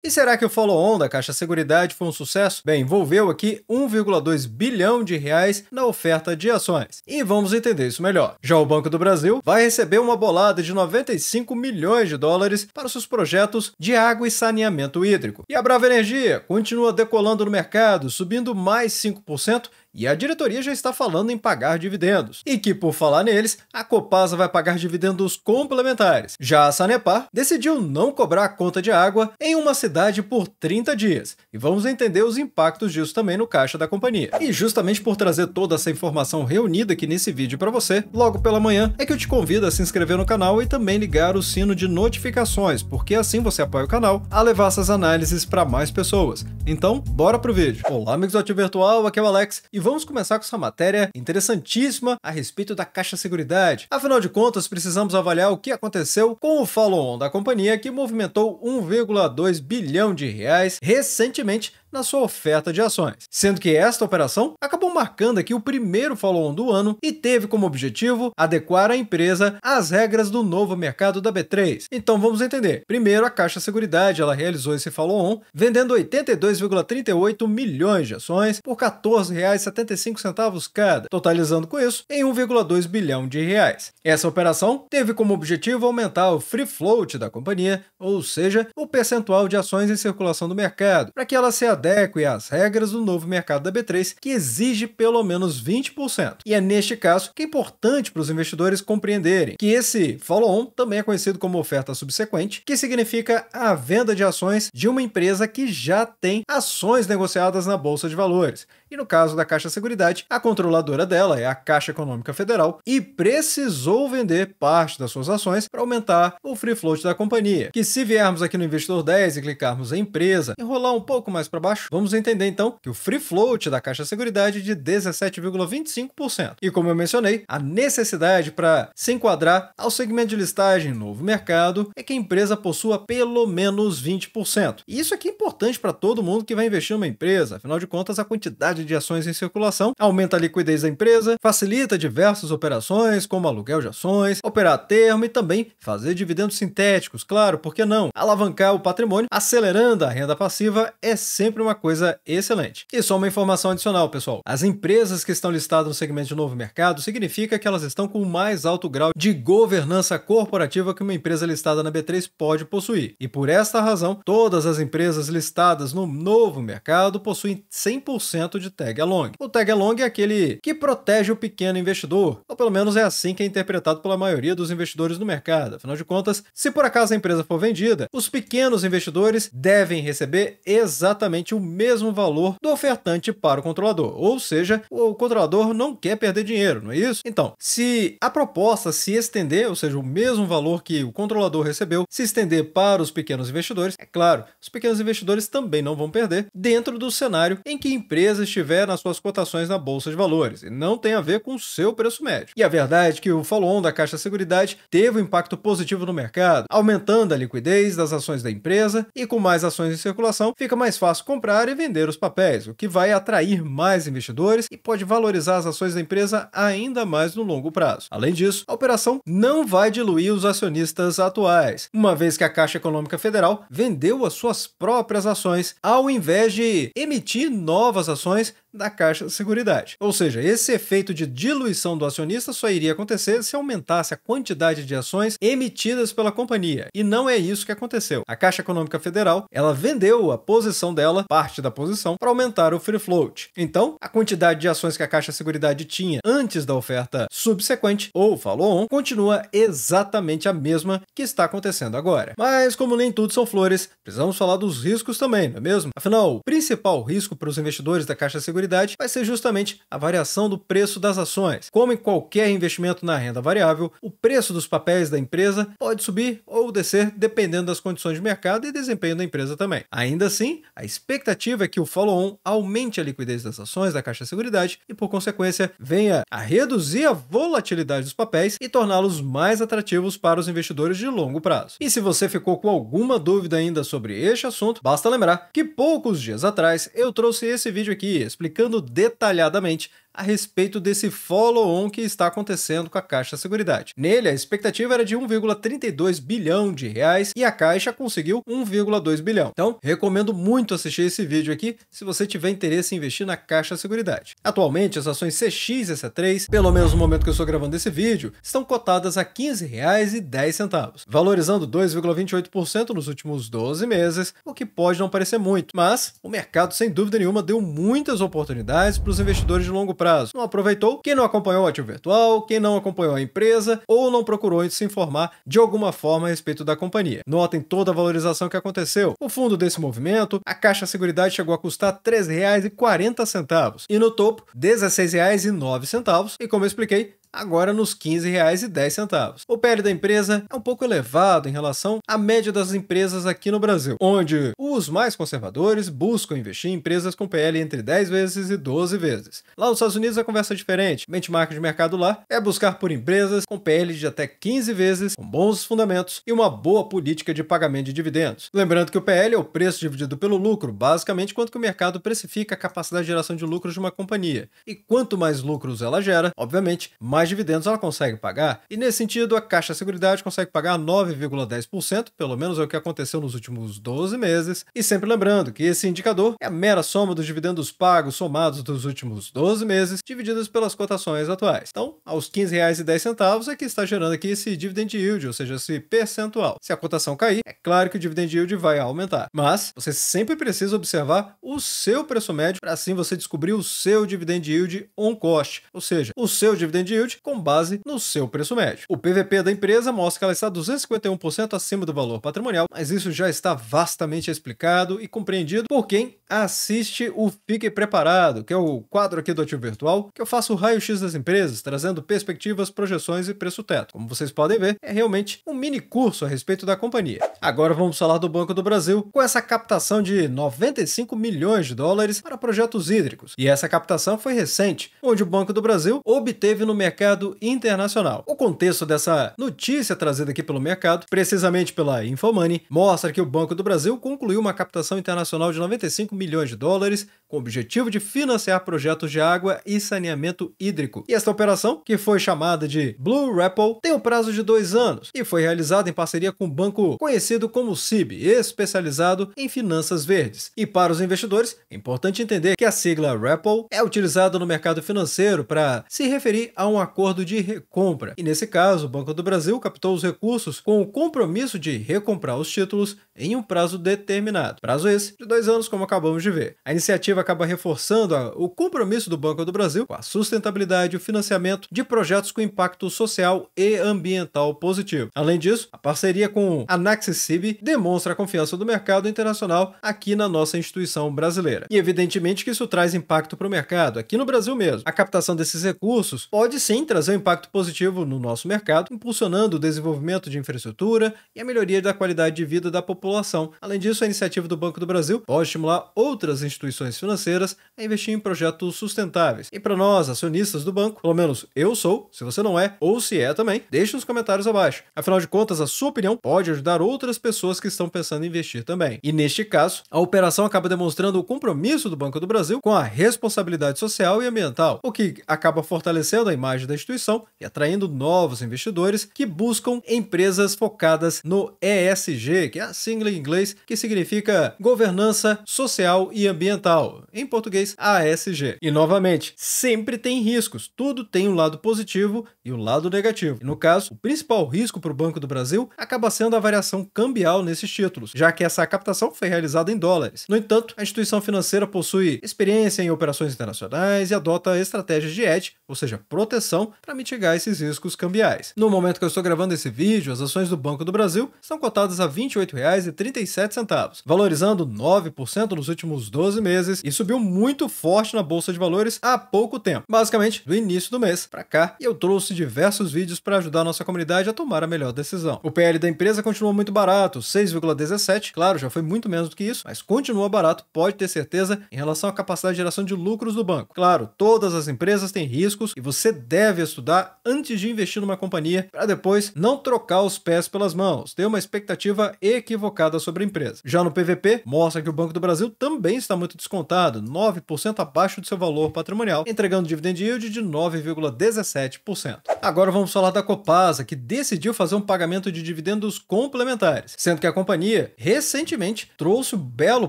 E será que o follow-on da Caixa Seguridade foi um sucesso? Bem, envolveu aqui 1,2 bilhão de reais na oferta de ações. E vamos entender isso melhor. Já o Banco do Brasil vai receber uma bolada de 95 milhões de dólares para os seus projetos de água e saneamento hídrico. E a Brava Energia continua decolando no mercado, subindo mais 5%, e a diretoria já está falando em pagar dividendos. E que, por falar neles, a Copasa vai pagar dividendos complementares. Já a Sanepar decidiu não cobrar a conta de água em uma cidade por 30 dias. E vamos entender os impactos disso também no caixa da companhia. E justamente por trazer toda essa informação reunida aqui nesse vídeo para você, logo pela manhã, é que eu te convido a se inscrever no canal e também ligar o sino de notificações, porque assim você apoia o canal a levar essas análises para mais pessoas. Então, bora pro vídeo. Olá, amigos do Ativo Virtual, aqui é o Alex, e vamos começar com essa matéria interessantíssima a respeito da Caixa Seguridade. Afinal de contas, precisamos avaliar o que aconteceu com o follow-on da companhia, que movimentou 1,2 bilhão de reais recentemente na sua oferta de ações. Sendo que esta operação acabou marcando aqui o primeiro follow-on do ano e teve como objetivo adequar a empresa às regras do novo mercado da B3. Então vamos entender. Primeiro, a Caixa Seguridade ela realizou esse follow-on vendendo 82,38 milhões de ações por R$ 14,75 cada, totalizando com isso em 1,2 bilhão de reais. Essa operação teve como objetivo aumentar o free float da companhia, ou seja, o percentual de ações em circulação do mercado, para que ela se adeque às regras do novo mercado da B3, que exige pelo menos 20%. E é neste caso que é importante para os investidores compreenderem que esse follow-on também é conhecido como oferta subsequente, que significa a venda de ações de uma empresa que já tem ações negociadas na Bolsa de Valores. E no caso da Caixa Seguridade, a controladora dela é a Caixa Econômica Federal e precisou vender parte das suas ações para aumentar o free float da companhia. Que se viermos aqui no Investidor 10 e clicarmos em empresa e rolar um pouco mais para baixo, vamos entender então que o free float da Caixa Seguridade é de 17,25%. E como eu mencionei, a necessidade para se enquadrar ao segmento de listagem novo mercado é que a empresa possua pelo menos 20%. E isso aqui é importante para todo mundo que vai investir numa empresa, afinal de contas a quantidade de ações em circulação aumenta a liquidez da empresa, facilita diversas operações como aluguel de ações, operar a termo e também fazer dividendos sintéticos, claro, por que não? Alavancar o patrimônio, acelerando a renda passiva é sempre uma coisa excelente. E só uma informação adicional, pessoal. As empresas que estão listadas no segmento de novo mercado significa que elas estão com o mais alto grau de governança corporativa que uma empresa listada na B3 pode possuir. E por esta razão, todas as empresas listadas no novo mercado possuem 100% de tag along. O tag along é aquele que protege o pequeno investidor, ou pelo menos é assim que é interpretado pela maioria dos investidores no mercado. Afinal de contas, se por acaso a empresa for vendida, os pequenos investidores devem receber exatamente o mesmo valor do ofertante para o controlador. Ou seja, o controlador não quer perder dinheiro, não é isso? Então, se a proposta se estender, ou seja, o mesmo valor que o controlador recebeu, se estender para os pequenos investidores, é claro, os pequenos investidores também não vão perder dentro do cenário em que a empresa estiver nas suas cotações na Bolsa de Valores, e não tem a ver com o seu preço médio. E a verdade é que o follow-on da Caixa Seguridade teve um impacto positivo no mercado, aumentando a liquidez das ações da empresa, e com mais ações em circulação, fica mais fácil comprar e vender os papéis, o que vai atrair mais investidores e pode valorizar as ações da empresa ainda mais no longo prazo. Além disso, a operação não vai diluir os acionistas atuais, uma vez que a Caixa Econômica Federal vendeu as suas próprias ações, ao invés de emitir novas ações da Caixa Seguridade. Ou seja, esse efeito de diluição do acionista só iria acontecer se aumentasse a quantidade de ações emitidas pela companhia. E não é isso que aconteceu. A Caixa Econômica Federal, ela vendeu a posição dela, parte da posição, para aumentar o free float. Então, a quantidade de ações que a Caixa Seguridade tinha antes da oferta subsequente, ou follow-on, continua exatamente a mesma que está acontecendo agora. Mas, como nem tudo são flores, precisamos falar dos riscos também, não é mesmo? Afinal, o principal risco para os investidores da Caixa Seguridade vai ser justamente a variação do preço das ações. Como em qualquer investimento na renda variável, o preço dos papéis da empresa pode subir ou descer dependendo das condições de mercado e desempenho da empresa também. Ainda assim, a expectativa é que o follow-on aumente a liquidez das ações da Caixa Seguridade e, por consequência, venha a reduzir a volatilidade dos papéis e torná-los mais atrativos para os investidores de longo prazo. E se você ficou com alguma dúvida ainda sobre este assunto, basta lembrar que poucos dias atrás eu trouxe esse vídeo aqui explicando detalhadamente a respeito desse follow-on que está acontecendo com a Caixa Seguridade. Nele, a expectativa era de 1,32 bilhão de reais e a Caixa conseguiu 1,2 bilhão. Então, recomendo muito assistir esse vídeo aqui se você tiver interesse em investir na Caixa Seguridade. Atualmente, as ações CX e C3, pelo menos no momento que eu estou gravando esse vídeo, estão cotadas a R$ 15,10, valorizando 2,28% nos últimos 12 meses, o que pode não parecer muito, mas o mercado, sem dúvida nenhuma, deu muitas oportunidades para os investidores de longo prazo. Não aproveitou? Quem não acompanhou o ativo virtual, quem não acompanhou a empresa ou não procurou se informar de alguma forma a respeito da companhia. Notem toda a valorização que aconteceu. O fundo desse movimento, a Caixa Seguridade chegou a custar R$ 3,40 e no topo R$ 16,09 e, como eu expliquei, agora nos R$ 15,10. O PL da empresa é um pouco elevado em relação à média das empresas aqui no Brasil, onde os mais conservadores buscam investir em empresas com PL entre 10 vezes e 12 vezes. Lá nos Estados Unidos a conversa é diferente. O benchmark de mercado lá é buscar por empresas com PL de até 15 vezes, com bons fundamentos e uma boa política de pagamento de dividendos. Lembrando que o PL é o preço dividido pelo lucro, basicamente quanto que o mercado precifica a capacidade de geração de lucros de uma companhia. E quanto mais lucros ela gera, obviamente, mais dividendos ela consegue pagar, e nesse sentido a Caixa Seguridade consegue pagar 9,10%, pelo menos é o que aconteceu nos últimos 12 meses, e sempre lembrando que esse indicador é a mera soma dos dividendos pagos somados dos últimos 12 meses, divididos pelas cotações atuais. Então, aos R$ 15,10 é que está gerando aqui esse dividend yield, ou seja, esse percentual. Se a cotação cair, é claro que o dividend yield vai aumentar, mas você sempre precisa observar o seu preço médio para assim você descobrir o seu dividend yield on cost, ou seja, o seu dividend yield com base no seu preço médio. O PVP da empresa mostra que ela está 251% acima do valor patrimonial, mas isso já está vastamente explicado e compreendido por quem assiste o Fique Preparado, que é o quadro aqui do Ativo Virtual, que eu faço o raio-x das empresas, trazendo perspectivas, projeções e preço-teto. Como vocês podem ver, é realmente um mini curso a respeito da companhia. Agora vamos falar do Banco do Brasil, com essa captação de 95 milhões de dólares para projetos hídricos. E essa captação foi recente, onde o Banco do Brasil obteve no mercado internacional. O contexto dessa notícia trazida aqui pelo mercado, precisamente pela Infomoney, mostra que o Banco do Brasil concluiu uma captação internacional de 95 milhões de dólares com o objetivo de financiar projetos de água e saneamento hídrico. E esta operação, que foi chamada de Blue Ripple, tem o prazo de 2 anos e foi realizada em parceria com um banco conhecido como CIB, especializado em finanças verdes. E para os investidores, é importante entender que a sigla Ripple é utilizada no mercado financeiro para se referir a um acordo de recompra. E nesse caso, o Banco do Brasil captou os recursos com o compromisso de recomprar os títulos em um prazo determinado. Prazo esse de 2 anos, como acabamos de ver. A iniciativa acaba reforçando o compromisso do Banco do Brasil com a sustentabilidade e o financiamento de projetos com impacto social e ambiental positivo. Além disso, a parceria com a Naxi-CIB demonstra a confiança do mercado internacional aqui na nossa instituição brasileira. E evidentemente que isso traz impacto para o mercado, aqui no Brasil mesmo. A captação desses recursos pode sim trazer um impacto positivo no nosso mercado, impulsionando o desenvolvimento de infraestrutura e a melhoria da qualidade de vida da população. Além disso, a iniciativa do Banco do Brasil pode estimular outras instituições financeiras a investir em projetos sustentáveis. E para nós, acionistas do banco, pelo menos eu sou, se você não é, ou se é também, deixe nos comentários abaixo. Afinal de contas, a sua opinião pode ajudar outras pessoas que estão pensando em investir também. E neste caso, a operação acaba demonstrando o compromisso do Banco do Brasil com a responsabilidade social e ambiental, o que acaba fortalecendo a imagem da instituição e atraindo novos investidores que buscam empresas focadas no ESG, que é a sigla em inglês que significa governança social e ambiental, em português ASG. E novamente, sempre tem riscos, tudo tem um lado positivo e um lado negativo. E no caso, o principal risco para o Banco do Brasil acaba sendo a variação cambial nesses títulos, já que essa captação foi realizada em dólares. No entanto, a instituição financeira possui experiência em operações internacionais e adota estratégias de hedge, ou seja, proteção, para mitigar esses riscos cambiais. No momento que eu estou gravando esse vídeo, as ações do Banco do Brasil estão cotadas a R$ 28,37, valorizando 9% nos últimos 12 meses e subiu muito forte na Bolsa de Valores há pouco tempo, basicamente do início do mês para cá, e eu trouxe diversos vídeos para ajudar a nossa comunidade a tomar a melhor decisão. O PL da empresa continua muito barato, 6,17, claro, já foi muito menos do que isso, mas continua barato, pode ter certeza, em relação à capacidade de geração de lucros do banco. Claro, todas as empresas têm riscos e você deve estudar antes de investir numa companhia para depois não trocar os pés pelas mãos, ter uma expectativa equivocada sobre a empresa. Já no PVP, mostra que o Banco do Brasil também está muito descontado, 9% abaixo do seu valor patrimonial, entregando dividend yield de 9,17%. Agora vamos falar da Copasa, que decidiu fazer um pagamento de dividendos complementares, sendo que a companhia recentemente trouxe um belo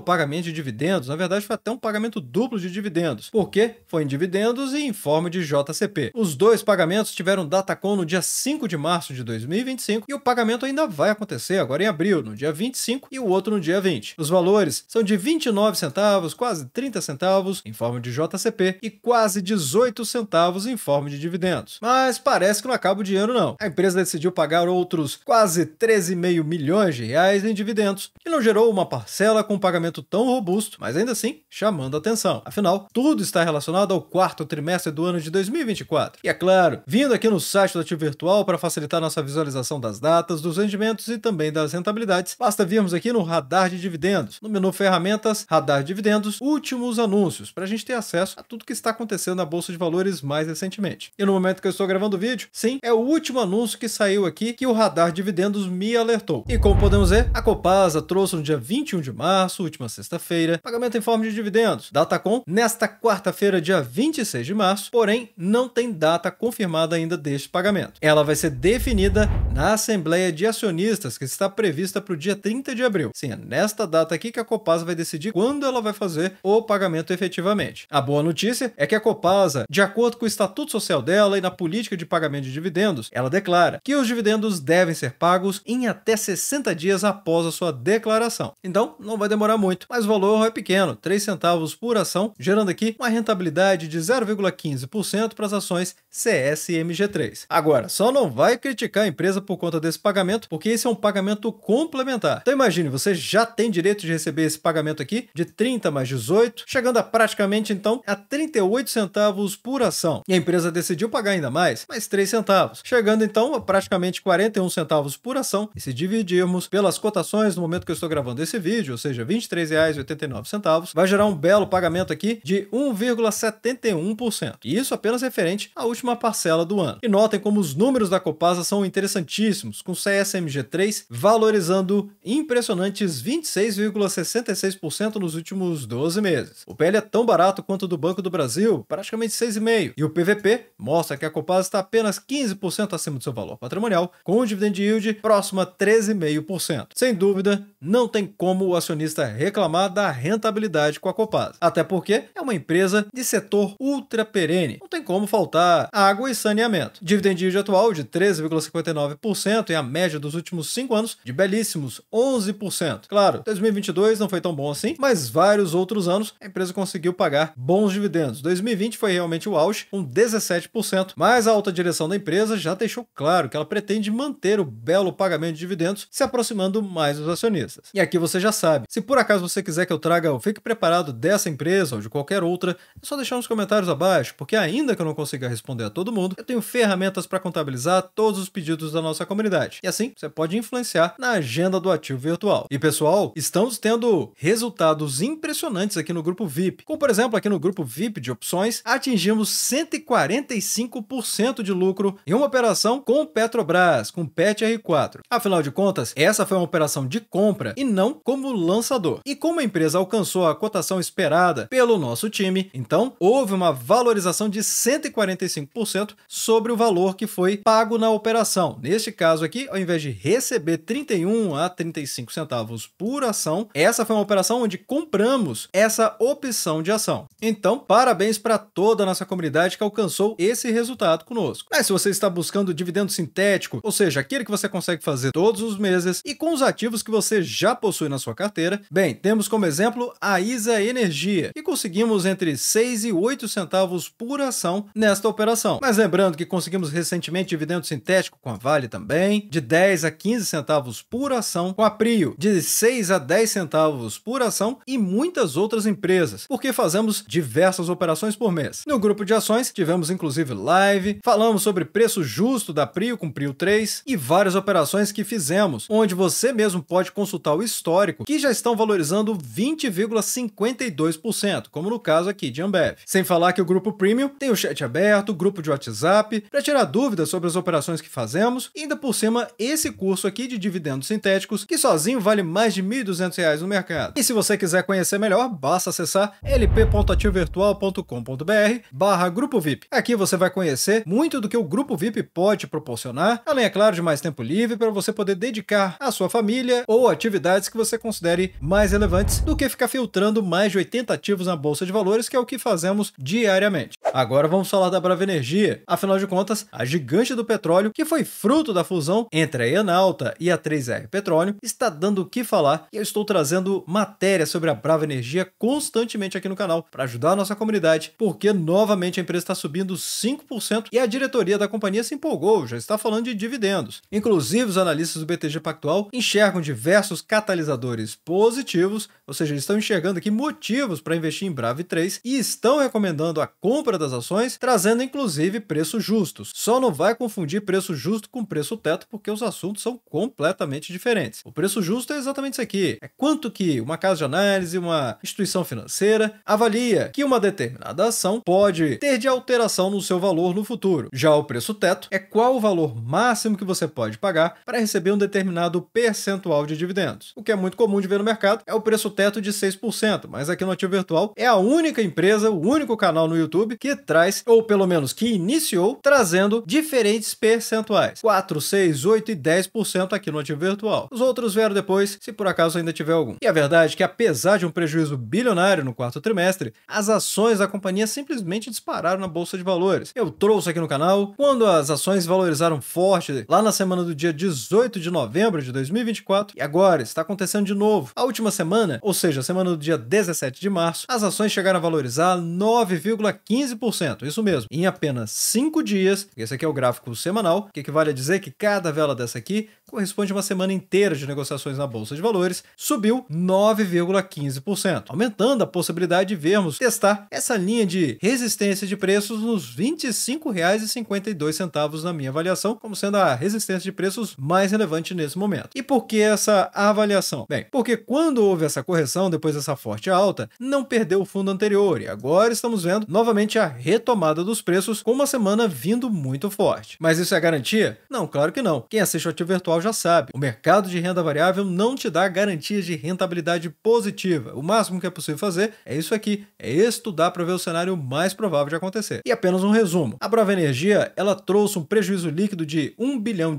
pagamento de dividendos, na verdade foi até um pagamento duplo de dividendos, porque foi em dividendos e em forma de JCP. Os dois pagamentos tiveram datacom no dia 5 de março de 2025 e o pagamento ainda vai acontecer agora em abril, no dia 25 e o outro no dia 20. Os valores são de 29 centavos, quase 30 centavos em forma de JCP e quase 18 centavos em forma de dividendos. Mas parece que não acaba o dinheiro não. A empresa decidiu pagar outros quase 13,5 milhões de reais em dividendos, que não gerou uma parcela com um pagamento tão robusto, mas ainda assim chamando atenção. Afinal, tudo está relacionado ao quarto trimestre do ano de 2024. E é claro, vindo aqui no site do Ativo Virtual para facilitar nossa visualização das datas, dos rendimentos e também das rentabilidades, basta virmos aqui no radar de dividendos, no menu ferramentas, radar de dividendos, últimos anúncios, para a gente ter acesso a tudo que está acontecendo na Bolsa de Valores mais recentemente. E no momento que eu estou gravando o vídeo, sim, é o último anúncio que saiu aqui que o radar de dividendos me alertou. E como podemos ver, a Copasa trouxe no dia 21 de março, última sexta-feira, pagamento em forma de dividendos. Datacom nesta quarta-feira, dia 26 de março, porém não tem data confirmada ainda deste pagamento. Ela vai ser definida na Assembleia de Acionistas, que está prevista para o dia 30 de abril. Sim, é nesta data aqui que a Copasa vai decidir quando ela vai fazer o pagamento efetivamente. A boa notícia é que a Copasa, de acordo com o estatuto social dela e na política de pagamento de dividendos, ela declara que os dividendos devem ser pagos em até 60 dias após a sua declaração. Então, não vai demorar muito, mas o valor é pequeno, 3 centavos por ação, gerando aqui uma rentabilidade de 0,15% para as ações CSMG3. Agora, só não vai criticar a empresa por conta desse pagamento, porque esse é um pagamento complementar. Então imagine, você já tem direito de receber esse pagamento aqui de 30 mais 18, chegando a praticamente então a 38 centavos por ação. E a empresa decidiu pagar ainda mais 3 centavos, chegando então a praticamente 41 centavos por ação. E se dividirmos pelas cotações no momento que eu estou gravando esse vídeo, ou seja, R$ 23,89, vai gerar um belo pagamento aqui de 1,71%. E isso apenas referente à última parcela do ano. E notem como os números da Copasa são interessantíssimos, com CSMG3 valorizando impressionantes 26,66% nos últimos 12 meses. O PL é tão barato quanto o do Banco do Brasil, praticamente 6,5%. E o PVP mostra que a Copasa está apenas 15% acima do seu valor patrimonial, com o dividend yield próximo a 13,5%. Sem dúvida, não tem como o acionista reclamar da rentabilidade com a Copasa. Até porque é uma empresa de setor ultra perene. Não tem como faltar água e saneamento. Dividend yield atual de 13,59% e a média dos últimos 5 anos de belíssimos 11%. Claro, 2022 não foi tão bom assim, mas vários outros anos a empresa conseguiu pagar bons dividendos. 2020 foi realmente o auge, com 17%, mas a alta direção da empresa já deixou claro que ela pretende manter o belo pagamento de dividendos, se aproximando mais dos acionistas. E aqui você já sabe, se por acaso você quiser que eu traga o Fique Preparado dessa empresa ou de qualquer outra, é só deixar nos comentários abaixo, porque ainda que eu não consiga responder a todo mundo, eu tenho ferramentas para contabilizar todos os pedidos da nossa comunidade. E assim, você pode influenciar na agenda do Ativo Virtual. E pessoal, estamos tendo resultados impressionantes aqui no grupo VIP. Como por exemplo, aqui no grupo VIP de opções, atingimos 145% de lucro em uma operação com Petrobras, com PET-R4. Afinal de contas, essa foi uma operação de compra e não como lançador. E como a empresa alcançou a cotação esperada pelo nosso time, então houve uma valorização de 145% sobre o valor que foi pago na operação. Neste caso aqui, ao invés de receber 31 a 35 centavos por ação, essa foi uma operação onde compramos essa opção de ação. Então, parabéns para toda a nossa comunidade que alcançou esse resultado conosco. Mas se você está buscando dividendo sintético, ou seja, aquele que você consegue fazer todos os meses e com os ativos que você já possui na sua carteira, bem, temos como exemplo a ISA Energia, que conseguimos entre 6 e 8 centavos por ação nesta operação. Mas lembrando que conseguimos recentemente dividendo sintético com a Vale também, de 10 a 15 centavos por ação, com a Prio, de 6 a 10 centavos por ação e muitas outras empresas, porque fazemos diversas operações por mês. No grupo de ações, tivemos inclusive live, falamos sobre preço justo da Prio com Prio 3 e várias operações que fizemos, onde você mesmo pode consultar consultar o histórico, que já estão valorizando 20,52%, como no caso aqui de Ambev. Sem falar que o grupo Premium tem o chat aberto, grupo de WhatsApp, para tirar dúvidas sobre as operações que fazemos, e ainda por cima esse curso aqui de dividendos sintéticos, que sozinho vale mais de R$ 1.200 no mercado. E se você quiser conhecer melhor, basta acessar lp.ativovirtual.com.br/grupo VIP. Aqui você vai conhecer muito do que o grupo VIP pode proporcionar, além, é claro, de mais tempo livre para você poder dedicar à sua família ou atividades que você considere mais relevantes do que ficar filtrando mais de 80 ativos na bolsa de valores, que é o que fazemos diariamente. Agora vamos falar da Brava Energia. Afinal de contas, a gigante do petróleo, que foi fruto da fusão entre a Enalta e a 3R Petróleo, está dando o que falar, e eu estou trazendo matéria sobre a Brava Energia constantemente aqui no canal para ajudar a nossa comunidade, porque novamente a empresa está subindo 5% e a diretoria da companhia se empolgou, já está falando de dividendos. Inclusive, os analistas do BTG Pactual enxergam diversos catalisadores positivos, ou seja, eles estão enxergando aqui motivos para investir em Brava 3 e estão recomendando a compra das ações, trazendo inclusive preços justos. Só não vai confundir preço justo com preço teto, porque os assuntos são completamente diferentes. O preço justo é exatamente isso aqui: é quanto que uma casa de análise, uma instituição financeira avalia que uma determinada ação pode ter de alteração no seu valor no futuro. Já o preço teto é qual o valor máximo que você pode pagar para receber um determinado percentual de dividendos. O que é muito comum de ver no mercado é o preço teto de 6%, mas aqui no Ativo Virtual é a única empresa, o único canal no YouTube que traz, ou pelo menos que iniciou, trazendo diferentes percentuais: 4, 6, 8 e 10% aqui no Ativo Virtual. Os outros vieram depois, se por acaso ainda tiver algum. E a verdade é que, apesar de um prejuízo bilionário no quarto trimestre, as ações da companhia simplesmente dispararam na bolsa de valores. Eu trouxe aqui no canal quando as ações valorizaram forte lá na semana do dia 18 de novembro de 2024, e agora está acontecendo de novo. A última semana, ou seja, a semana do dia 17 de março, as ações chegaram a valorizar 9,15%, isso mesmo, em apenas 5 dias. Esse aqui é o gráfico semanal, que equivale a dizer que cada vela dessa aqui corresponde a uma semana inteira de negociações na bolsa de valores, subiu 9,15%, aumentando a possibilidade de vermos testar essa linha de resistência de preços nos R$ 25,52 na minha avaliação, como sendo a resistência de preços mais relevante nesse momento. E por que essa avaliação? Bem, porque quando houve essa correção depois dessa forte alta, não perdeu o fundo anterior, e agora estamos vendo novamente a retomada dos preços, com uma semana vindo muito forte. Mas isso é garantia? Não, claro que não. Quem assiste ao Ativo Virtual já sabe, o mercado de renda variável não te dá garantia de rentabilidade positiva. O máximo que é possível fazer é isso aqui, é estudar para ver o cenário mais provável de acontecer. E apenas um resumo: a Brava Energia, ela trouxe um prejuízo líquido de R$ 1 bilhão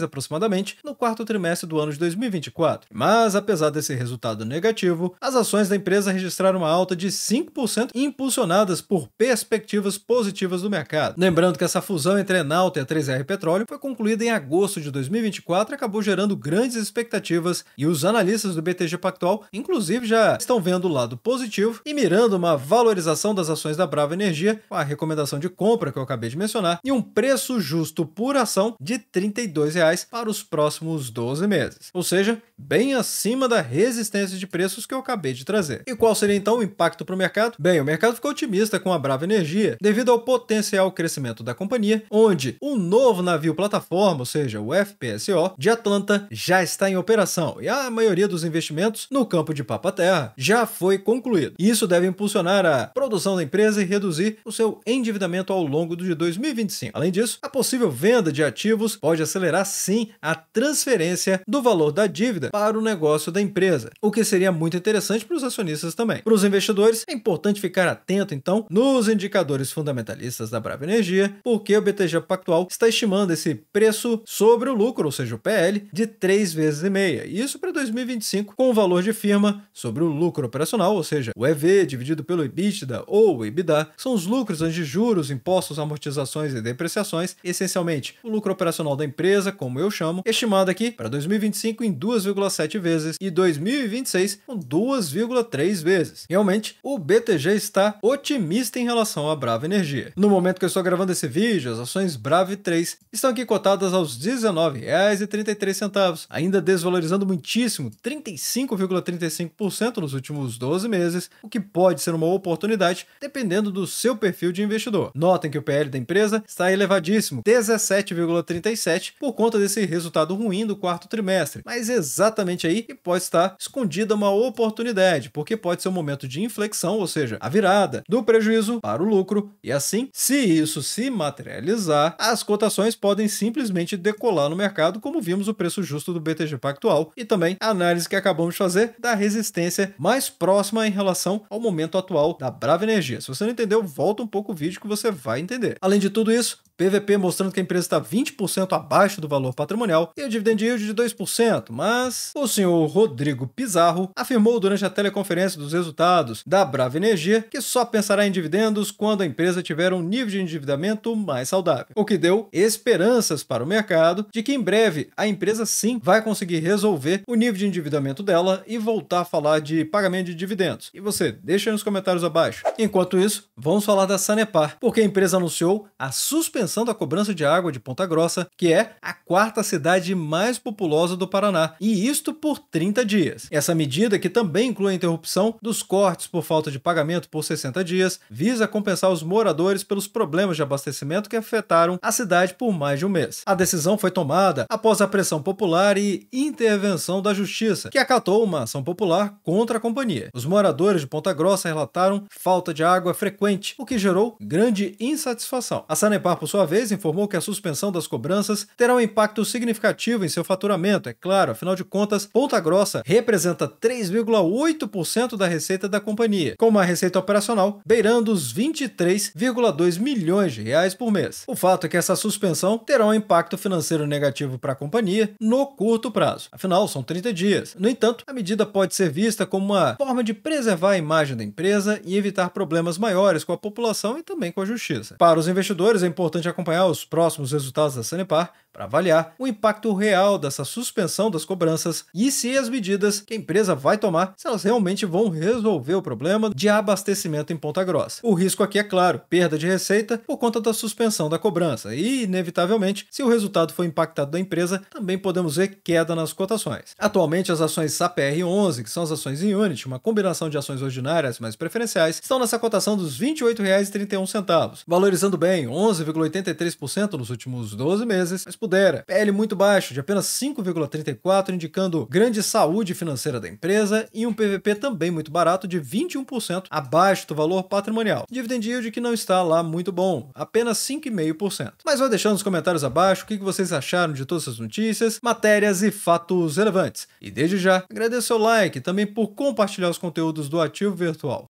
aproximadamente no quarto trimestre do ano de 2024. Mas apesar desse resultado negativo, as ações da empresa registraram uma alta de 5%, impulsionadas por perspectivas positivas do mercado. Lembrando que essa fusão entre a Enalta e a 3R Petróleo foi concluída em agosto de 2024 e acabou gerando grandes expectativas, e os analistas do BTG Pactual inclusive já estão vendo o lado positivo e mirando uma valorização das ações da Brava Energia, com a recomendação de compra que eu acabei de mencionar, e um preço justo por ação de R$ 32 para os próximos 12 meses. Ou seja, bem acima da resistência de preços que eu acabei de trazer. E qual seria então o impacto para o mercado? Bem, o mercado ficou otimista com a Brava Energia devido ao potencial crescimento da companhia, onde o novo navio plataforma, ou seja, o FPSO, de Atlanta já está em operação, e a maioria dos investimentos no campo de papa-terra já foi concluído. Isso deve impulsionar a produção da empresa e reduzir o seu endividamento ao longo de 2025. Além disso, a possível venda de ativos pode acelerar sim a transferência do valor da dívida para o negócio da empresa, o que seria muito interessante para os acionistas também. Para os investidores, é importante ficar atento então nos indicadores fundamentalistas da Brava Energia, porque o BTG Pactual está estimando esse preço sobre o lucro, ou seja, o PL, de 3,5 vezes, isso para 2025, com o valor de firma sobre o lucro operacional, ou seja, o EV dividido pelo EBITDA ou o EBITDA, são os lucros antes de juros, impostos, amortizações e depreciações, essencialmente o lucro operacional da empresa, como eu chamo, estimado aqui para 2025 em 2,7 vezes e 2026 com 2,3 vezes. Realmente, o BTG está otimista em relação à Brava Energia. No momento que eu estou gravando esse vídeo, as ações Brava 3 estão aqui cotadas aos R$ 19,33, ainda desvalorizando muitíssimo, 35,35% nos últimos 12 meses, o que pode ser uma oportunidade dependendo do seu perfil de investidor. Notem que o PL da empresa está elevadíssimo, 17,37, por conta desse resultado ruim do quarto trimestre, mas exatamente exatamente aí que pode estar escondida uma oportunidade, porque pode ser um momento de inflexão, ou seja, a virada do prejuízo para o lucro, e assim, se isso se materializar, as cotações podem simplesmente decolar no mercado, como vimos o preço justo do BTG Pactual e também a análise que acabamos de fazer da resistência mais próxima em relação ao momento atual da Brava Energia. Se você não entendeu, volta um pouco o vídeo que você vai entender. Além de tudo isso, PVP mostrando que a empresa está 20% abaixo do valor patrimonial e o dividend yield de 2%, mas o senhor Rodrigo Pizarro afirmou durante a teleconferência dos resultados da Brava Energia que só pensará em dividendos quando a empresa tiver um nível de endividamento mais saudável, o que deu esperanças para o mercado de que em breve a empresa sim vai conseguir resolver o nível de endividamento dela e voltar a falar de pagamento de dividendos. E você, deixa aí nos comentários abaixo. Enquanto isso, vamos falar da Sanepar, porque a empresa anunciou a suspensão da cobrança de água de Ponta Grossa, que é a quarta cidade mais populosa do Paraná, e isto por 30 dias. Essa medida, que também inclui a interrupção dos cortes por falta de pagamento por 60 dias, visa compensar os moradores pelos problemas de abastecimento que afetaram a cidade por mais de um mês. A decisão foi tomada após a pressão popular e intervenção da Justiça, que acatou uma ação popular contra a companhia. Os moradores de Ponta Grossa relataram falta de água frequente, o que gerou grande insatisfação. A Sanepar, por sua vez, informou que a suspensão das cobranças terá um impacto significativo em seu faturamento. É claro, afinal de contas, Ponta Grossa representa 3,8% da receita da companhia, com uma receita operacional beirando os 23,2 milhões de reais por mês. O fato é que essa suspensão terá um impacto financeiro negativo para a companhia no curto prazo. Afinal, são 30 dias. No entanto, a medida pode ser vista como uma forma de preservar a imagem da empresa e evitar problemas maiores com a população e também com a justiça. Para os investidores, é importante acompanhar os próximos resultados da Sanepar para avaliar o impacto real dessa suspensão das cobranças e se as medidas que a empresa vai tomar, se elas realmente vão resolver o problema de abastecimento em Ponta Grossa. O risco aqui é claro, perda de receita por conta da suspensão da cobrança e, inevitavelmente, se o resultado for impactado da empresa, também podemos ver queda nas cotações. Atualmente, as ações SAPR11, que são as ações em Unity, uma combinação de ações ordinárias mais preferenciais, estão nessa cotação dos R$ 28,31, valorizando bem 11,83% nos últimos 12 meses, mas pudera. PL muito baixo, de apenas 5,34, indicando grande saúde financeira da empresa, e um PVP também muito barato, de 21% abaixo do valor patrimonial. Dividend yield que não está lá muito bom, apenas 5,5%. Mas vou deixando nos comentários abaixo o que vocês acharam de todas essas notícias, matérias e fatos relevantes. E desde já, agradeço o like e também por compartilhar os conteúdos do Ativo Virtual.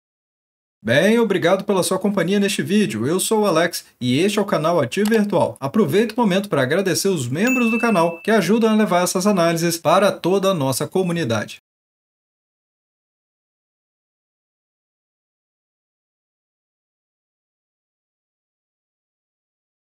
Bem, obrigado pela sua companhia neste vídeo. Eu sou o Alex e este é o canal Ativo Virtual. Aproveito o momento para agradecer os membros do canal que ajudam a levar essas análises para toda a nossa comunidade.